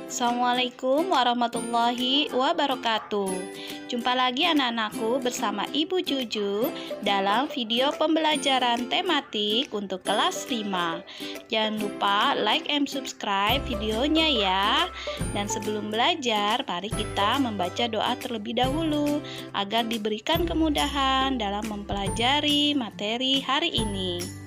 Assalamualaikum warahmatullahi wabarakatuh. Jumpa lagi anak-anakku bersama Ibu Juju dalam video pembelajaran tematik untuk kelas 5. Jangan lupa like and subscribe videonya ya. Dan sebelum belajar, mari kita membaca doa terlebih dahulu agar diberikan kemudahan dalam mempelajari materi hari ini.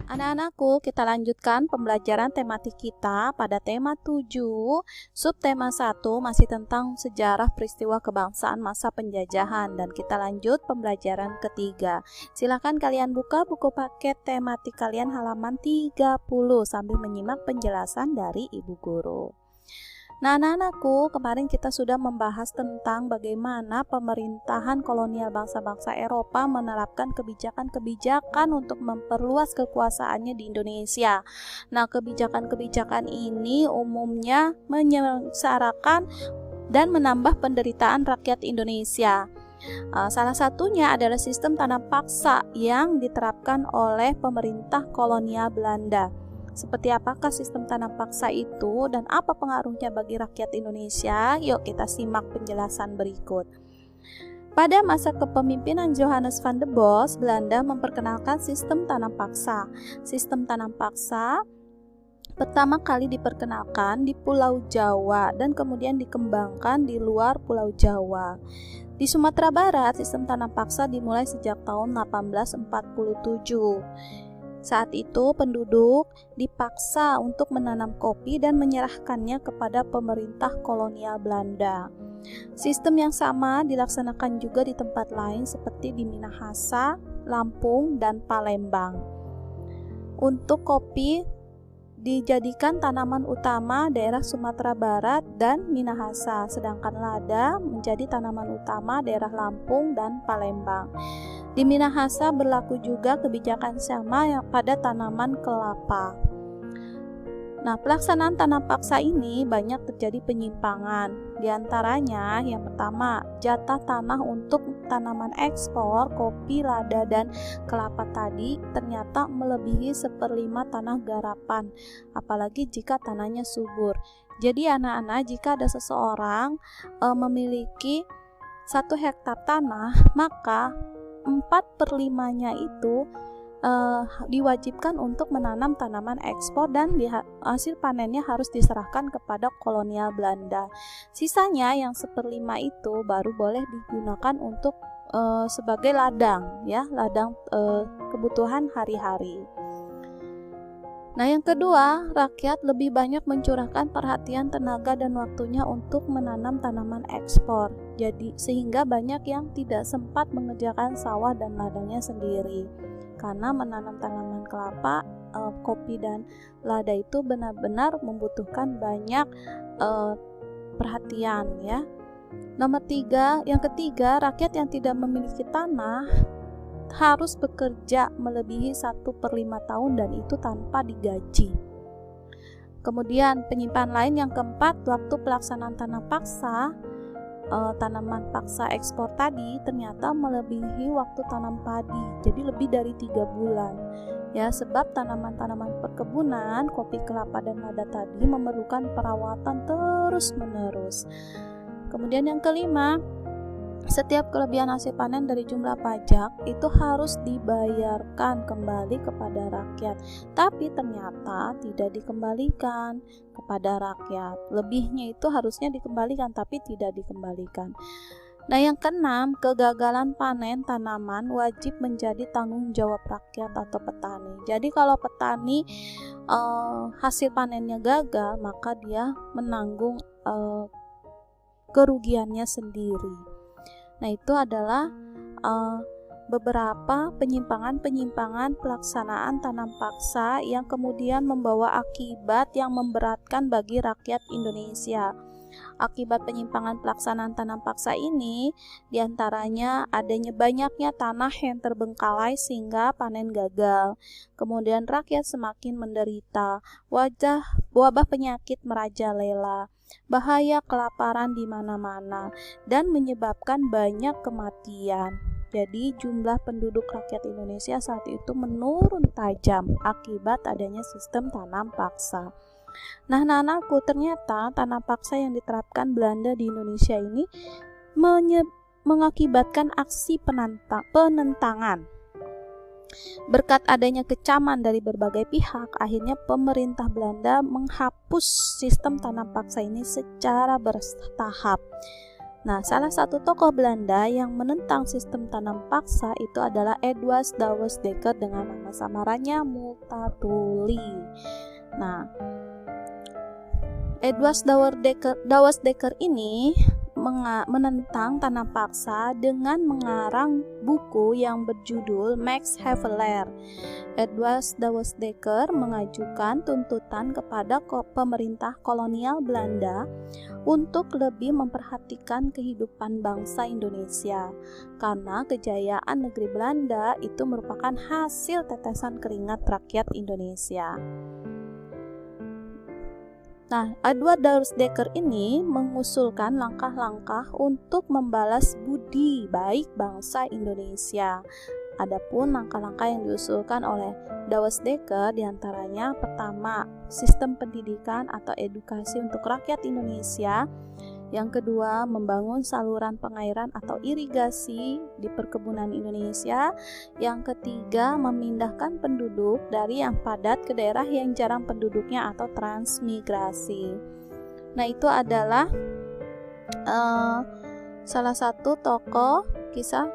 Anak-anakku, kita lanjutkan pembelajaran tematik kita pada tema 7, subtema 1 masih tentang sejarah peristiwa kebangsaan masa penjajahan, dan kita lanjut pembelajaran ketiga. Silakan kalian buka buku paket tematik kalian halaman 30 sambil menyimak penjelasan dari Ibu Guru. Nah, anak-anakku, kemarin kita sudah membahas tentang bagaimana pemerintahan kolonial bangsa-bangsa Eropa menerapkan kebijakan-kebijakan untuk memperluas kekuasaannya di Indonesia. Nah, kebijakan-kebijakan ini umumnya menyengsarakan dan menambah penderitaan rakyat Indonesia. Salah satunya adalah sistem tanam paksa yang diterapkan oleh pemerintah kolonial Belanda. Seperti apakah sistem tanam paksa itu dan apa pengaruhnya bagi rakyat Indonesia? Yuk kita simak penjelasan berikut. Pada masa kepemimpinan Johannes van der Bos, Belanda memperkenalkan sistem tanam paksa. Sistem tanam paksa pertama kali diperkenalkan di Pulau Jawa dan kemudian dikembangkan di luar Pulau Jawa. Di Sumatera Barat, sistem tanam paksa dimulai sejak tahun 1847. Saat itu penduduk dipaksa untuk menanam kopi dan menyerahkannya kepada pemerintah kolonial Belanda. Sistem yang sama dilaksanakan juga di tempat lain seperti di Minahasa, Lampung, dan Palembang. Untuk kopi dijadikan tanaman utama daerah Sumatera Barat dan Minahasa, sedangkan lada menjadi tanaman utama daerah Lampung dan Palembang. Di Minahasa berlaku juga kebijakan sama yang pada tanaman kelapa. Nah, pelaksanaan tanam paksa ini banyak terjadi penyimpangan. Di antaranya, yang pertama, jatah tanah untuk tanaman ekspor, kopi, lada, dan kelapa tadi ternyata melebihi 1/5 tanah garapan, apalagi jika tanahnya subur. Jadi anak-anak, jika ada seseorang memiliki 1 hektar tanah, maka 4/5-nya itu diwajibkan untuk menanam tanaman ekspor dan hasil panennya harus diserahkan kepada kolonial Belanda. Sisanya yang 1/5 itu baru boleh digunakan untuk sebagai ladang, ya, ladang kebutuhan hari-hari. Nah, yang kedua, rakyat lebih banyak mencurahkan perhatian, tenaga, dan waktunya untuk menanam tanaman ekspor. Jadi, sehingga banyak yang tidak sempat mengerjakan sawah dan ladangnya sendiri. Karena menanam tanaman kelapa, kopi, dan lada itu benar-benar membutuhkan banyak perhatian, ya. Yang ketiga, rakyat yang tidak memiliki tanah harus bekerja melebihi 1/5 tahun dan itu tanpa digaji. Kemudian penyimpangan lain yang keempat, waktu pelaksanaan tanam paksa, tanaman paksa ekspor tadi ternyata melebihi waktu tanam padi, jadi lebih dari 3 bulan. Ya, sebab tanaman-tanaman perkebunan, kopi, kelapa, dan lada tadi memerlukan perawatan terus-menerus. Kemudian yang kelima, setiap kelebihan hasil panen dari jumlah pajak itu harus dibayarkan kembali kepada rakyat, tapi ternyata tidak dikembalikan kepada rakyat. Lebihnya itu harusnya dikembalikan, tapi tidak dikembalikan. Nah, yang keenam, kegagalan panen tanaman wajib menjadi tanggung jawab rakyat atau petani. Jadi kalau petani hasil panennya gagal, maka dia menanggung kerugiannya sendiri. Nah, itu adalah beberapa penyimpangan-penyimpangan pelaksanaan tanam paksa yang kemudian membawa akibat yang memberatkan bagi rakyat Indonesia. Akibat penyimpangan pelaksanaan tanam paksa ini diantaranya adanya banyaknya tanah yang terbengkalai sehingga panen gagal. Kemudian rakyat semakin menderita, wabah penyakit merajalela, bahaya kelaparan di mana-mana, dan menyebabkan banyak kematian. Jadi jumlah penduduk rakyat Indonesia saat itu menurun tajam akibat adanya sistem tanam paksa. Nah, anak-anakku, ternyata tanah paksa yang diterapkan Belanda di Indonesia ini mengakibatkan aksi penentangan. Berkat adanya kecaman dari berbagai pihak, akhirnya pemerintah Belanda menghapus sistem tanam paksa ini secara bertahap. Nah, salah satu tokoh Belanda yang menentang sistem tanam paksa itu adalah Edward Douwes Dekker dengan nama samarannya Multatuli. Nah, Edward Douwes Dekker ini menentang tanam paksa dengan mengarang buku yang berjudul Max Havelaar. Edward Douwes Dekker mengajukan tuntutan kepada pemerintah kolonial Belanda untuk lebih memperhatikan kehidupan bangsa Indonesia, karena kejayaan negeri Belanda itu merupakan hasil tetesan keringat rakyat Indonesia. Nah, Edward Douwes Dekker ini mengusulkan langkah-langkah untuk membalas budi baik bangsa Indonesia. Adapun langkah-langkah yang diusulkan oleh Douwes Dekker diantaranya pertama, sistem pendidikan atau edukasi untuk rakyat Indonesia. Yang kedua, membangun saluran pengairan atau irigasi di perkebunan Indonesia. Yang ketiga, memindahkan penduduk dari yang padat ke daerah yang jarang penduduknya atau transmigrasi. Nah, itu adalah salah satu tokoh kisah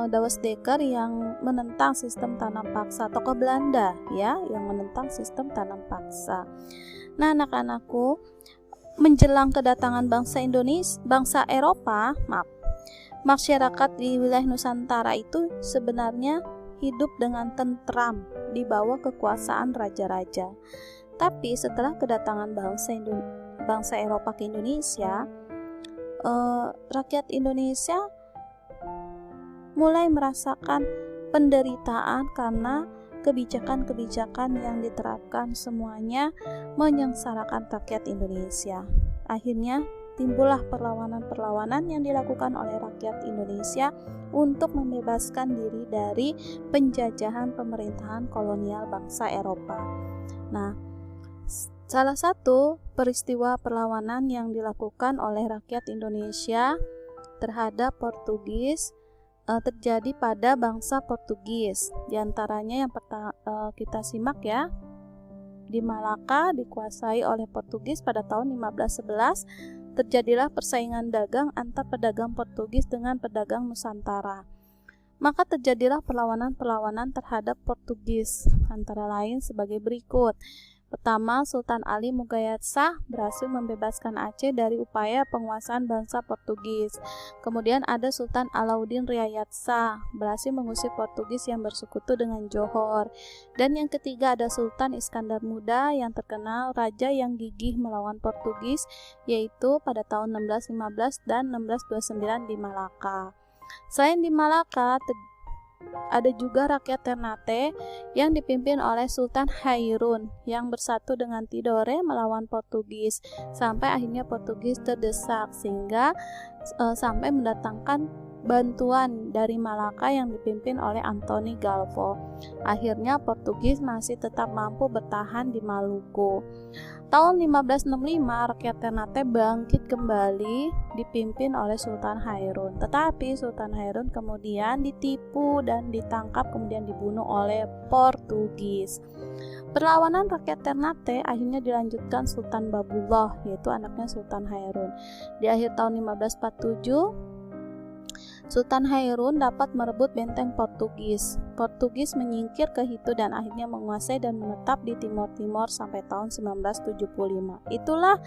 Douwes Dekker yang menentang sistem tanam paksa, tokoh Belanda ya, yang menentang sistem tanam paksa. Nah, anak-anakku, menjelang kedatangan bangsa Eropa, masyarakat di wilayah Nusantara itu sebenarnya hidup dengan tentram di bawah kekuasaan raja-raja. Tapi setelah kedatangan bangsa Eropa ke Indonesia, rakyat Indonesia mulai merasakan penderitaan karena kebijakan-kebijakan yang diterapkan semuanya menyengsarakan rakyat Indonesia. Akhirnya timbullah perlawanan-perlawanan yang dilakukan oleh rakyat Indonesia untuk membebaskan diri dari penjajahan pemerintahan kolonial bangsa Eropa. Nah, salah satu peristiwa perlawanan yang dilakukan oleh rakyat Indonesia terhadap Portugis terjadi pada bangsa Portugis. Di antaranya yang kita simak ya, di Malaka dikuasai oleh Portugis pada tahun 1511, terjadilah persaingan dagang antar pedagang Portugis dengan pedagang Nusantara. Maka terjadilah perlawanan-perlawanan terhadap Portugis, antara lain sebagai berikut. Pertama, Sultan Ali Mughayat Shah berhasil membebaskan Aceh dari upaya penguasaan bangsa Portugis. Kemudian ada Sultan Alauddin Riayat Shah berhasil mengusir Portugis yang bersekutu dengan Johor. Dan yang ketiga ada Sultan Iskandar Muda yang terkenal raja yang gigih melawan Portugis, yaitu pada tahun 1615 dan 1629 di Malaka. Selain di Malaka, ada juga rakyat Ternate yang dipimpin oleh Sultan Hairun yang bersatu dengan Tidore melawan Portugis sampai akhirnya Portugis terdesak sehingga sampai mendatangkan bantuan dari Malaka yang dipimpin oleh Anthony Galvo. Akhirnya Portugis masih tetap mampu bertahan di Maluku. Tahun 1565 rakyat Ternate bangkit kembali dipimpin oleh Sultan Hairun. Tetapi Sultan Hairun kemudian ditipu dan ditangkap kemudian dibunuh oleh Portugis. Perlawanan rakyat Ternate akhirnya dilanjutkan Sultan Babullah, yaitu anaknya Sultan Hairun. Di akhir tahun 1547 Sultan Hairun dapat merebut benteng Portugis. Portugis menyingkir ke Hitu dan akhirnya menguasai dan menetap di Timor Timur sampai tahun 1975. Itulah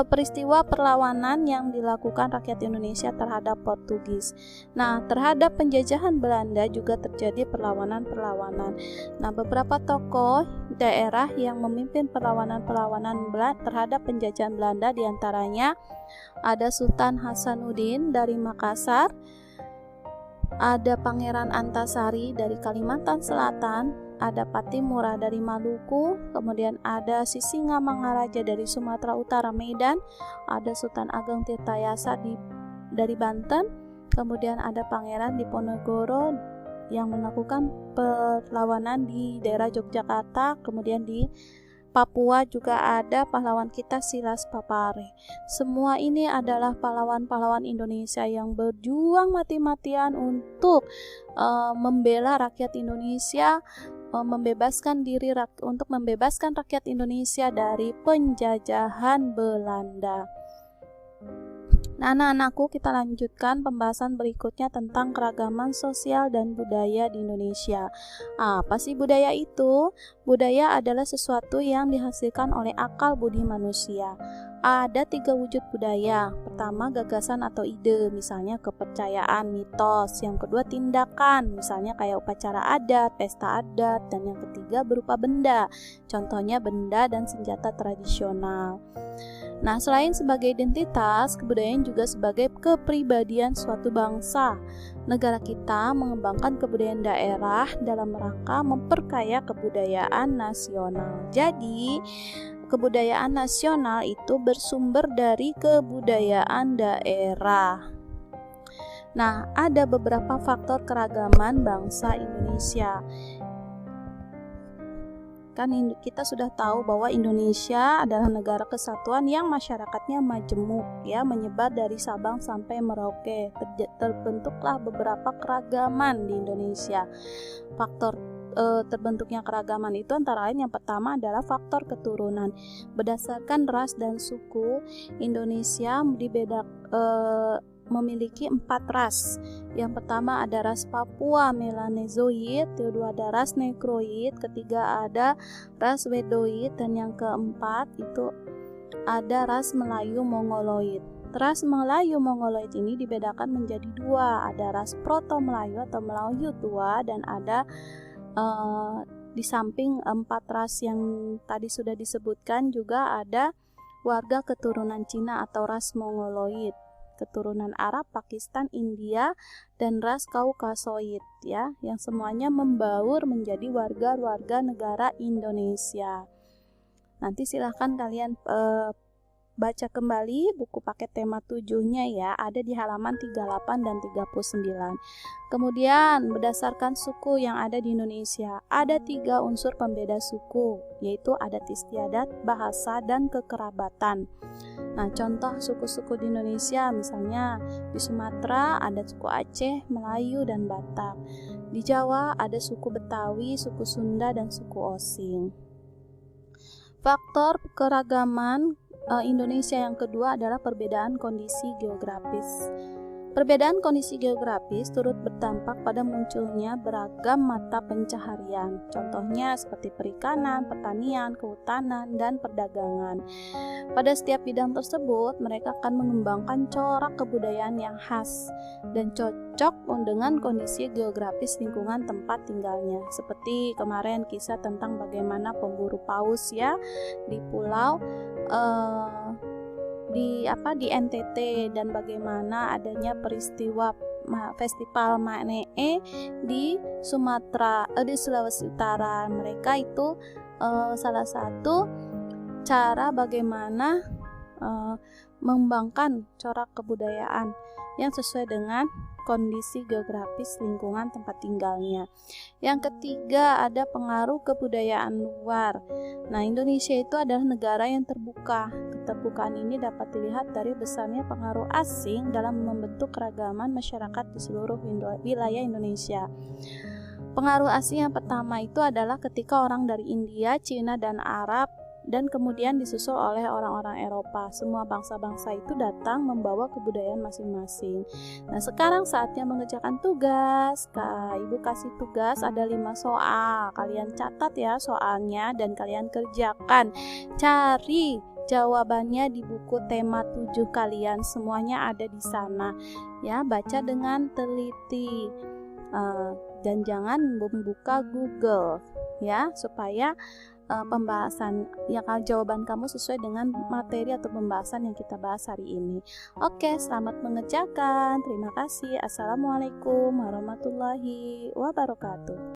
peristiwa perlawanan yang dilakukan rakyat Indonesia terhadap Portugis. Nah, terhadap penjajahan Belanda juga terjadi perlawanan-perlawanan. Nah, beberapa tokoh daerah yang memimpin perlawanan-perlawanan terhadap penjajahan Belanda diantaranya ada Sultan Hasanuddin dari Makassar, ada Pangeran Antasari dari Kalimantan Selatan, ada Patimura dari Maluku, kemudian ada Sisingamangaraja dari Sumatera Utara Medan, ada Sultan Ageng Tirtayasa dari Banten, kemudian ada Pangeran Diponegoro yang melakukan perlawanan di daerah Yogyakarta, kemudian di Papua juga ada pahlawan kita Silas Papare. Semua ini adalah pahlawan-pahlawan Indonesia yang berjuang mati-matian untuk membela rakyat Indonesia, untuk membebaskan rakyat Indonesia dari penjajahan Belanda. Nah, anak-anakku, kita lanjutkan pembahasan berikutnya tentang keragaman sosial dan budaya di Indonesia. Apa sih budaya itu? Budaya adalah sesuatu yang dihasilkan oleh akal budi manusia. Ada 3 wujud budaya. Pertama, gagasan atau ide, misalnya kepercayaan, mitos. Yang kedua, tindakan, misalnya kayak upacara adat, pesta adat. Dan yang ketiga, berupa benda, contohnya benda dan senjata tradisional. Nah, selain sebagai identitas, kebudayaan juga sebagai kepribadian suatu bangsa. Negara kita mengembangkan kebudayaan daerah dalam rangka memperkaya kebudayaan nasional. Jadi, kebudayaan nasional itu bersumber dari kebudayaan daerah. Nah, ada beberapa faktor keragaman bangsa Indonesia. Kan kita sudah tahu bahwa Indonesia adalah negara kesatuan yang masyarakatnya majemuk, ya, menyebar dari Sabang sampai Merauke. Terbentuklah beberapa keragaman di Indonesia. Faktor terbentuknya keragaman itu antara lain yang pertama adalah faktor keturunan. Berdasarkan ras dan suku, Indonesia memiliki 4 ras. Yang pertama ada ras Papua Melanezoid, kedua ada ras Negroid, ketiga ada ras Wedoid, dan yang keempat itu ada ras Melayu Mongoloid. Ras Melayu Mongoloid ini dibedakan menjadi 2, ada ras Proto Melayu atau Melayu tua, dan ada di samping 4 ras yang tadi sudah disebutkan juga ada warga keturunan Cina atau ras Mongoloid, keturunan Arab, Pakistan, India, dan ras Kaukasoid, ya, yang semuanya membaur menjadi warga negara Indonesia. Nanti silahkan kalian baca kembali buku paket tema 7-nya, ya, ada di halaman 38 dan 39. Kemudian berdasarkan suku yang ada di Indonesia, ada 3 unsur pembeda suku, yaitu adat istiadat, bahasa, dan kekerabatan. Nah, contoh suku-suku di Indonesia, misalnya di Sumatera ada suku Aceh, Melayu, dan Batak. Di Jawa ada suku Betawi, suku Sunda, dan suku Osing. Faktor keragaman Indonesia yang kedua adalah perbedaan kondisi geografis. Perbedaan kondisi geografis turut berdampak pada munculnya beragam mata pencaharian. Contohnya seperti perikanan, pertanian, kehutanan, dan perdagangan. Pada setiap bidang tersebut, mereka akan mengembangkan corak kebudayaan yang khas dan cocok dengan kondisi geografis lingkungan tempat tinggalnya. Seperti kemarin kisah tentang bagaimana pemburu paus, ya, di pulau di NTT, dan bagaimana adanya peristiwa festival Manee di di Sulawesi Utara. Mereka itu salah satu cara bagaimana mengembangkan corak kebudayaan yang sesuai dengan kondisi geografis lingkungan tempat tinggalnya. Yang ketiga ada pengaruh kebudayaan luar. Nah, Indonesia itu adalah negara yang terbuka. Keterbukaan ini dapat dilihat dari besarnya pengaruh asing dalam membentuk keragaman masyarakat di seluruh wilayah Indonesia. Pengaruh asing yang pertama itu adalah ketika orang dari India, Cina, dan Arab, dan kemudian disusul oleh orang-orang Eropa. Semua bangsa-bangsa itu datang membawa kebudayaan masing-masing. Nah, sekarang saatnya mengerjakan tugas. Ibu kasih tugas ada 5 soal. Kalian catat ya soalnya dan kalian kerjakan. Cari jawabannya di buku tema 7 kalian. Semuanya ada di sana. Ya, baca dengan teliti. Dan jangan membuka Google, ya, supaya pembahasan jawaban kamu sesuai dengan materi atau pembahasan yang kita bahas hari ini. Oke, selamat mengerjakan. Terima kasih. Assalamualaikum warahmatullahi wabarakatuh.